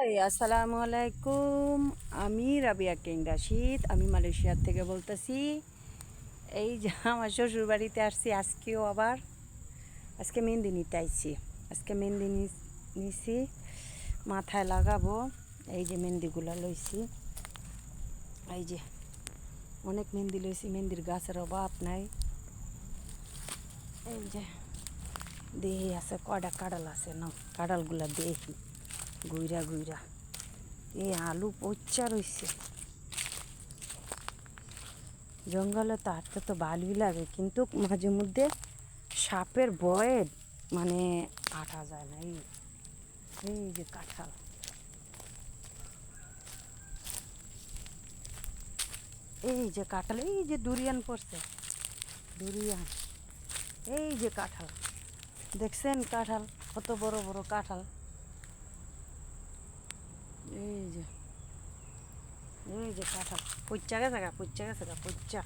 আসসালামু আলাইকুম। আমি রাবিয়া কিং রাশিদ, আমি মালয়েশিয়ার থেকে বলতেছি। এই যে আমার শ্বশুর বাড়িতে আসছি আজকেও আবার। আজকে মেহেন্দি নিতে আইছি। আজকে মেহেন্দি নিছি, মাথায় লাগাবো। এই যে মেহেন্দিগুলো লইছি, এই যে অনেক মেহেন্দি লইছি। মেহেন্দির গাছের অভাব নাই। এই যে দেহি আছে, কয়টা কাঁড়াল আছে না, কাঁড়ালগুলা দেখি গুইরা গুইরা। এই আলু পচা রয়েছে। জঙ্গলে তো হাঁটতে তো ভালোই লাগে, কিন্তু মাঝে মধ্যে সাপের ভয়ে মানে হাঁটা যায় না। এই যে কাঁঠাল, এই যে কাঁঠাল, এই যে দুরিয়ান পড়ছে, দুরিয়ান। এই যে কাঁঠাল, দেখছেন কাঁঠাল, কত বড় বড় কাঁঠাল। এই যে, এই যে কাঁঠাল পচা গেছে গা, পচা গেছে গা, পচা।